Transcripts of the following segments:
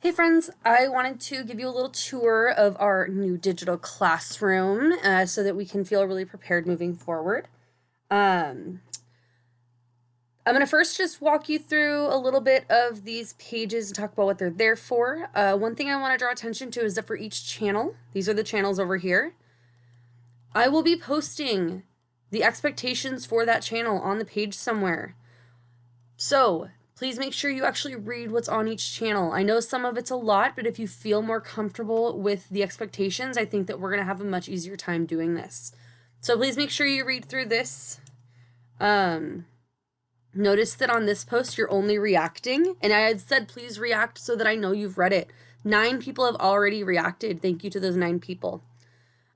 Hey friends, I wanted to give you a little tour of our new digital classroom so that we can feel really prepared moving forward. Um, I'm going to first just walk you through a little bit of these pages and talk about what they're there for. One thing I want to draw attention to is that for each channel, these are the channels over here, I will be posting the expectations for that channel on the page somewhere. So please make sure you actually read what's on each channel. I know some of it's a lot, but if you feel more comfortable with the expectations, I think that we're going to have a much easier time doing this. So please make sure you read through this. Notice that on this post, you're only reacting. And I had said, please react so that I know you've read it. 9 people have already reacted. Thank you to those 9 people.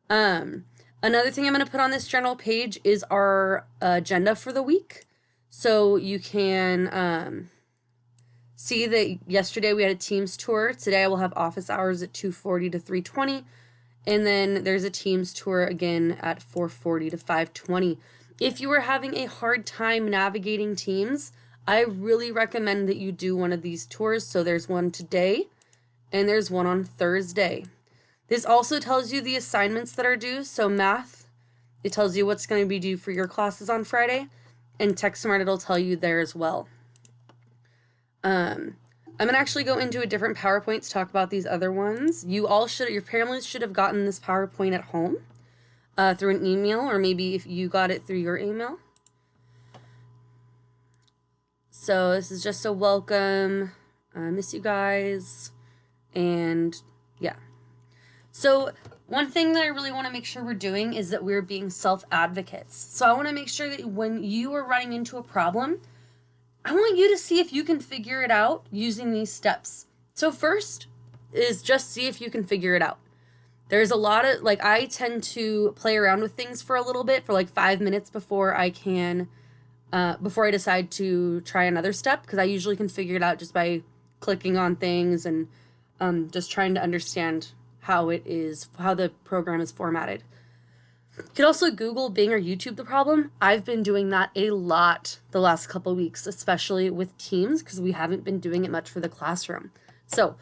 Another thing I'm going to put on this general page is our agenda for the week. So you can see that yesterday we had a Teams tour. Today I will have office hours at 2:40 to 3:20. And then there's a Teams tour again at 4:40 to 5:20. If you are having a hard time navigating Teams, I really recommend that you do one of these tours. So there's one today and there's one on Thursday. This also tells you the assignments that are due. So math, it tells you what's going to be due for your classes on Friday. And TechSmart, it'll tell you there as well. I'm going to actually go into a different PowerPoint to talk about these other ones. Your families should have gotten this PowerPoint at home through an email, or maybe if you got it through your email. So this is just a welcome. I miss you guys. And yeah. So one thing that I really want to make sure we're doing is that we're being self-advocates. So I want to make sure that when you are running into a problem, I want you to see if you can figure it out using these steps. So first is just see if you can figure it out. There's a lot of, I tend to play around with things for a little bit, for 5 minutes before I decide to try another step, because I usually can figure it out just by clicking on things and just trying to understand how the program is formatted. You could also Google, Bing, or YouTube the problem. I've been doing that a lot the last couple of weeks, especially with Teams, because we haven't been doing it much for the classroom. So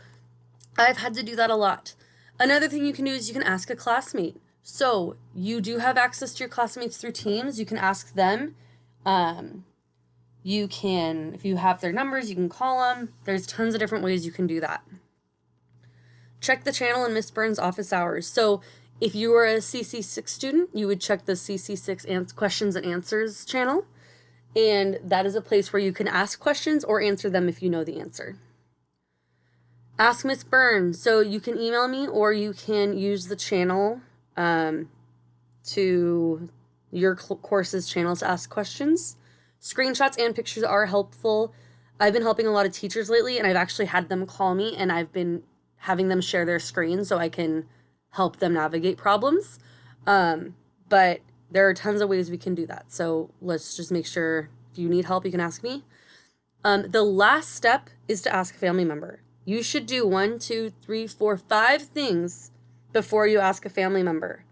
I've had to do that a lot. Another thing you can do is you can ask a classmate. So you do have access to your classmates through Teams. You can ask them. You can, if you have their numbers, you can call them. There's tons of different ways you can do that. Check the channel in Miss Byrne's office hours. So if you were a CC6 student, you would check the CC6 questions and answers channel. And that is a place where you can ask questions or answer them if you know the answer. Ask Miss Byrne. So you can email me or you can use the channel to your course's channel to ask questions. Screenshots and pictures are helpful. I've been helping a lot of teachers lately, and I've actually had them call me, and I've been having them share their screen so I can help them navigate problems. But there are tons of ways we can do that. So let's just make sure if you need help, you can ask me. The last step is to ask a family member. You should do 1, 2, 3, 4, 5 things before you ask a family member.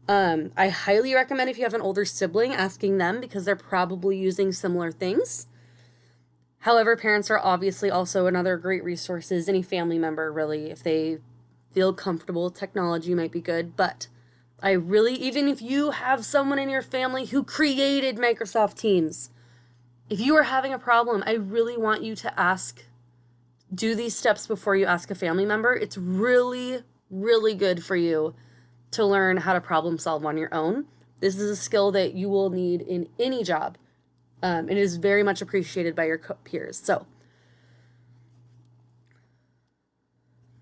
I highly recommend if you have an older sibling, asking them because they're probably using similar things. However, parents are obviously also another great resources. Any family member, really, if they feel comfortable, technology might be good. But I really, even if you have someone in your family who created Microsoft Teams, if you are having a problem, I really want you to do these steps before you ask a family member. It's really, really good for you to learn how to problem solve on your own. This is a skill that you will need in any job. It is very much appreciated by your peers. So,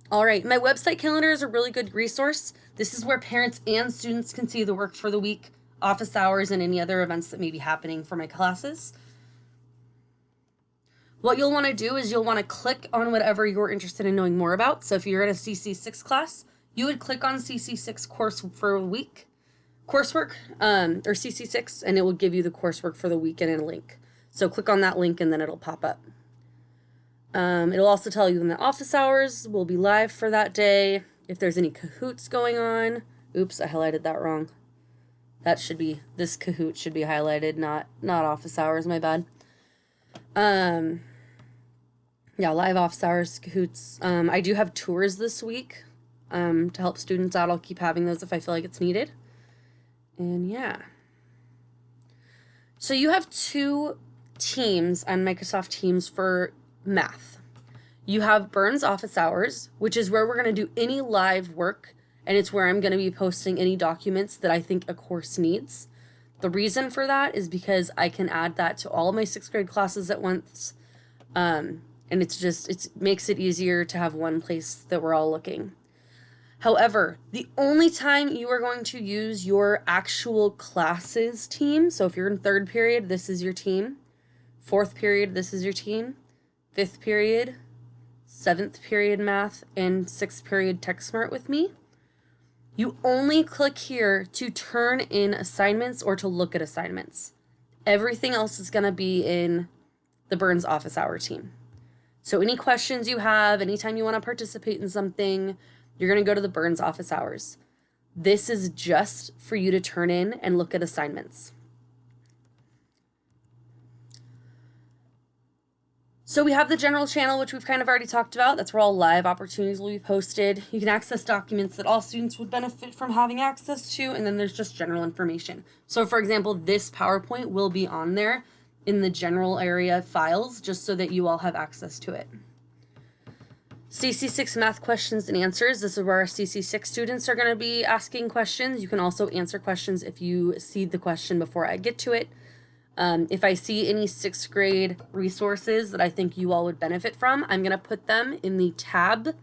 all right, my website calendar is a really good resource. This is where parents and students can see the work for the week, office hours, and any other events that may be happening for my classes. What you'll want to do is you'll want to click on whatever you're interested in knowing more about. So if you're in a CC6 class, you would click on CC6 course for a week. Coursework, or CC6, and it will give you the coursework for the weekend and a link. So click on that link and then it'll pop up. It'll also tell you when the office hours will be live for that day. If there's any Kahoots going on. Oops, I highlighted that wrong. This Kahoot should be highlighted, not office hours, my bad. Yeah, live office hours, Kahoots. I do have tours this week to help students out. I'll keep having those if I feel like it's needed. And yeah. So you have two teams on Microsoft Teams for math. You have Byrne's office hours, which is where we're going to do any live work, and it's where I'm going to be posting any documents that I think a course needs. The reason for that is because I can add that to all of my 6th grade classes at once. And it makes it easier to have one place that we're all looking. However, the only time you are going to use your actual classes team, so if you're in 3rd period, this is your team. 4th period, this is your team. 5th period, 7th period math, and 6th period TechSmart with me. You only click here to turn in assignments or to look at assignments. Everything else is going to be in the Byrne's office hour team. So any questions you have, anytime you want to participate in something, you're going to go to the Byrne's office hours. This is just for you to turn in and look at assignments. So we have the general channel, which we've kind of already talked about. That's where all live opportunities will be posted. You can access documents that all students would benefit from having access to, and then there's just general information. So for example, this PowerPoint will be on there in the general area files, just so that you all have access to it. CC6 math questions and answers. This is where our CC6 students are going to be asking questions. You can also answer questions if you see the question before I get to it. If I see any 6th grade resources that I think you all would benefit from, I'm going to put them in the tab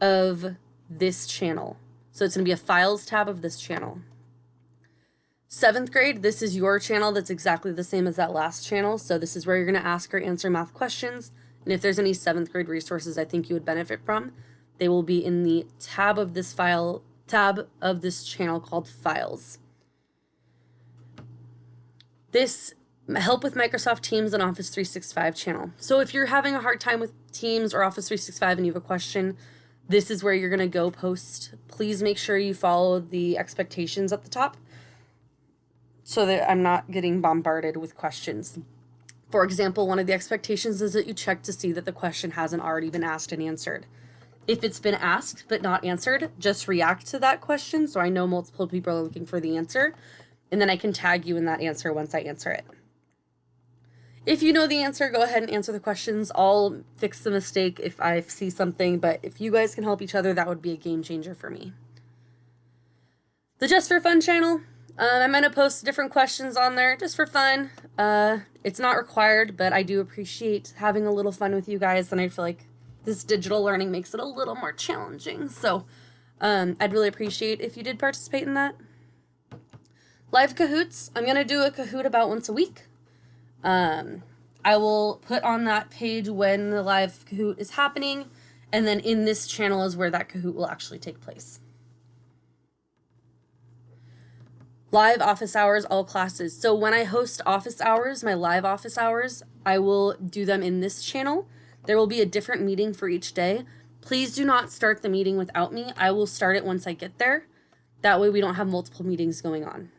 of this channel. So it's going to be a files tab of this channel. 7th grade, this is your channel that's exactly the same as that last channel. So this is where you're going to ask or answer math questions. And if there's any 7th grade resources I think you would benefit from, they will be in the tab of this channel called Files. This help with Microsoft Teams and Office 365 channel. So if you're having a hard time with Teams or Office 365 and you have a question, this is where you're going to go post. Please make sure you follow the expectations at the top so that I'm not getting bombarded with questions. For example, one of the expectations is that you check to see that the question hasn't already been asked and answered. If it's been asked but not answered, just react to that question so I know multiple people are looking for the answer, and then I can tag you in that answer once I answer it. If you know the answer, go ahead and answer the questions. I'll fix the mistake if I see something, but if you guys can help each other, that would be a game changer for me. The Just for Fun channel. I'm going to post different questions on there just for fun. It's not required, but I do appreciate having a little fun with you guys, and I feel like this digital learning makes it a little more challenging. So I'd really appreciate if you did participate in that. Live Kahoots. I'm going to do a Kahoot about once a week. I will put on that page when the live Kahoot is happening, and then in this channel is where that Kahoot will actually take place. Live office hours, all classes. So when I host office hours, my live office hours, I will do them in this channel. There will be a different meeting for each day. Please do not start the meeting without me. I will start it once I get there. That way we don't have multiple meetings going on.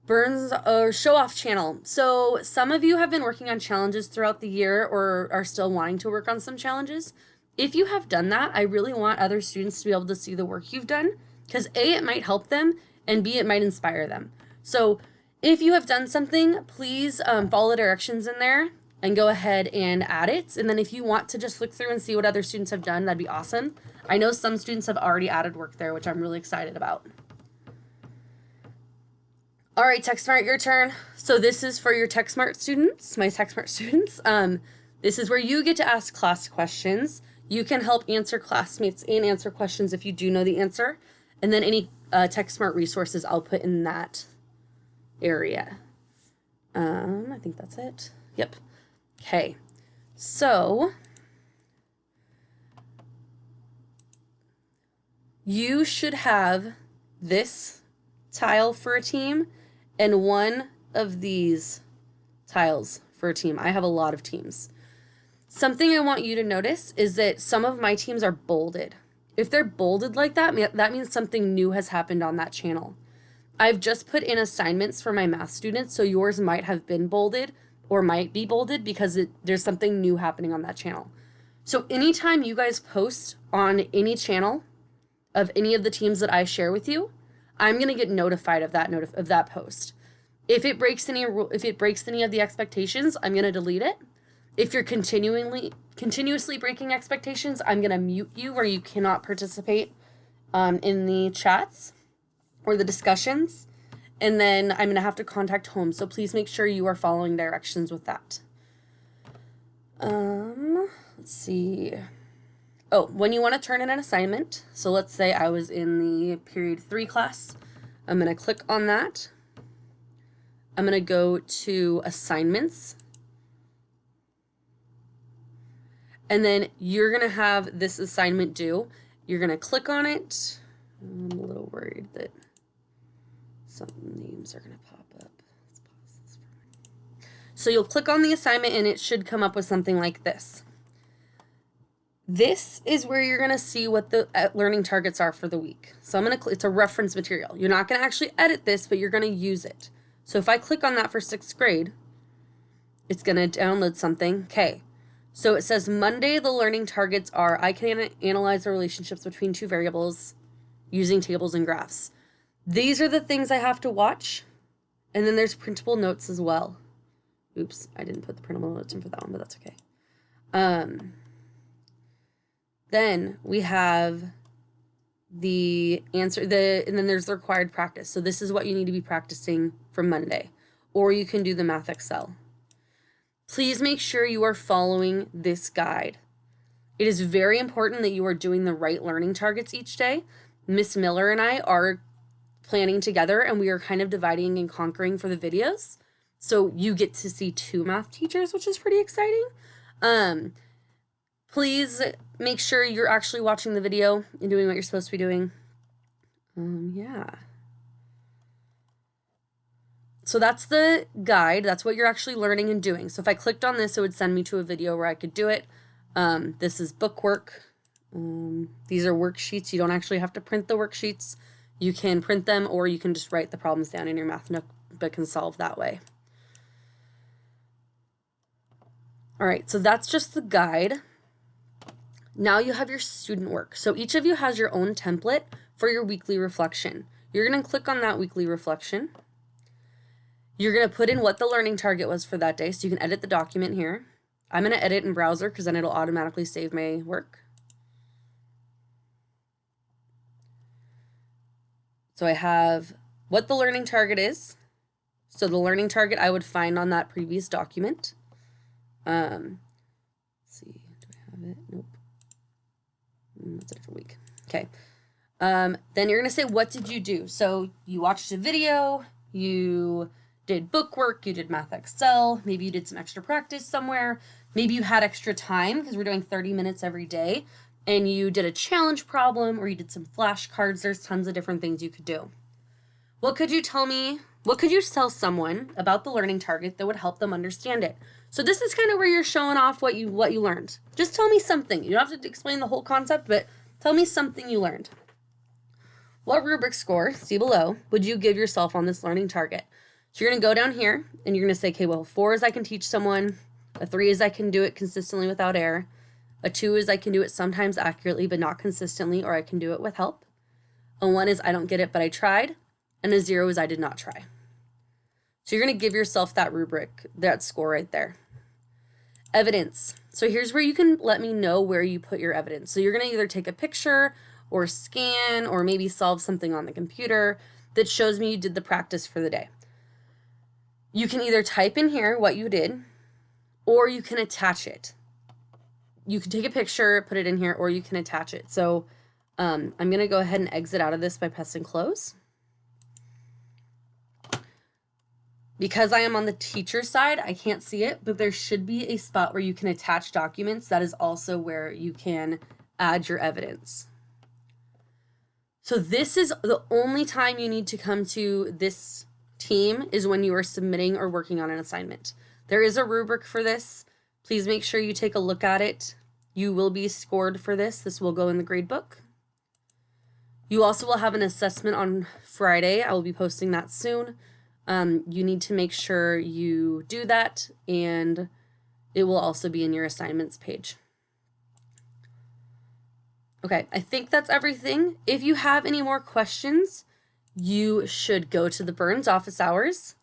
Byrne's show off channel. So some of you have been working on challenges throughout the year or are still wanting to work on some challenges. If you have done that, I really want other students to be able to see the work you've done, because A, it might help them, and B, it might inspire them. So if you have done something, please follow the directions in there and go ahead and add it. And then if you want to just look through and see what other students have done, that'd be awesome. I know some students have already added work there, which I'm really excited about. All right, TechSmart, your turn. So this is for your TechSmart students, my TechSmart students. This is where you get to ask class questions. You can help answer classmates and answer questions if you do know the answer. And then any TechSmart resources I'll put in that area. I think that's it. Yep. Okay. So you should have this tile for a team and one of these tiles for a team. I have a lot of teams. Something I want you to notice is that some of my teams are bolded. If they're bolded like that, that means something new has happened on that channel. I've just put in assignments for my math students, so yours might have been bolded, or might be bolded because there's something new happening on that channel. So anytime you guys post on any channel of any of the teams that I share with you, I'm going to get notified of that post. If it breaks any of the expectations, I'm going to delete it. If you're continuously breaking expectations, I'm going to mute you where you cannot participate in the chats or the discussions. And then I'm going to have to contact home. So please make sure you are following directions with that. Let's see. Oh, when you want to turn in an assignment. So let's say I was in the period 3 class. I'm going to click on that. I'm going to go to assignments. And then you're going to have this assignment due. You're going to click on it. I'm a little worried that some names are going to pop up. Let's pause this for a minute. So you'll click on the assignment and it should come up with something like this. This is where you're going to see what the learning targets are for the week. So I'm going to, it's a reference material. You're not going to actually edit this, but you're going to use it. So if I click on that for 6th grade, it's going to download something. Okay. So it says Monday, the learning targets are, I can analyze the relationships between 2 variables using tables and graphs. These are the things I have to watch. And then there's printable notes as well. Oops, I didn't put the printable notes in for that one, but that's okay. Then we have the answer, and then there's the required practice. So this is what you need to be practicing for Monday. Or you can do the Math Excel. Please make sure you are following this guide. It is very important that you are doing the right learning targets each day. Miss Miller and I are planning together, and we are kind of dividing and conquering for the videos. So you get to see 2 math teachers, which is pretty exciting. Please make sure you're actually watching the video and doing what you're supposed to be doing. Yeah. So that's the guide. That's what you're actually learning and doing. So if I clicked on this, it would send me to a video where I could do it. This is bookwork. These are worksheets. You don't actually have to print the worksheets. You can print them, or you can just write the problems down in your math notebook and solve that way. All right, so that's just the guide. Now you have your student work. So each of you has your own template for your weekly reflection. You're going to click on that weekly reflection. You're going to put in what the learning target was for that day. So you can edit the document here. I'm going to edit in browser because then it'll automatically save my work. So I have what the learning target is. So the learning target I would find on that previous document. Let's see, do I have it? Nope. That's a different week. Okay. Then you're going to say, what did you do? So you watched a video, you did bookwork, you did Math Excel, maybe you did some extra practice somewhere, maybe you had extra time because we're doing 30 minutes every day, and you did a challenge problem or you did some flashcards. There's tons of different things you could do. What could you tell me? What could you tell someone about the learning target that would help them understand it? So this is kind of where you're showing off what you learned. Just tell me something. You don't have to explain the whole concept, but tell me something you learned. What rubric score, see below, would you give yourself on this learning target? So you're going to go down here and you're going to say, okay, well, 4 is I can teach someone. A 3 is I can do it consistently without error. A 2 is I can do it sometimes accurately, but not consistently, or I can do it with help. A 1 is I don't get it, but I tried. And a 0 is I did not try. So you're going to give yourself that rubric, that score right there. Evidence. So here's where you can let me know where you put your evidence. So you're going to either take a picture or scan or maybe solve something on the computer that shows me you did the practice for the day. You can either type in here what you did, or you can attach it. You can take a picture, put it in here, or you can attach it. So I'm going to go ahead and exit out of this by pressing close. Because I am on the teacher side, I can't see it, but there should be a spot where you can attach documents. That is also where you can add your evidence. So this is the only time you need to come to this team is when you are submitting or working on an assignment. There is a rubric for this. Please make sure you take a look at it. You will be scored for this. This will go in the grade book. You also will have an assessment on Friday. I will be posting that soon. You need to make sure you do that, and it will also be in your assignments page. Okay, I think that's everything. If you have any more questions, you should go to the Byrne's office hours,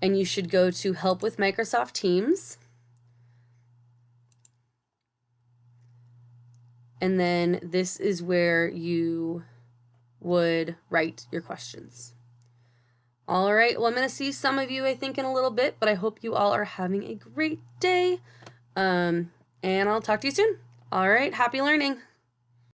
and you should go to Help with Microsoft Teams. And then this is where you would write your questions. All right, well, I'm going to see some of you, I think, in a little bit, but I hope you all are having a great day. And I'll talk to you soon. All right, happy learning.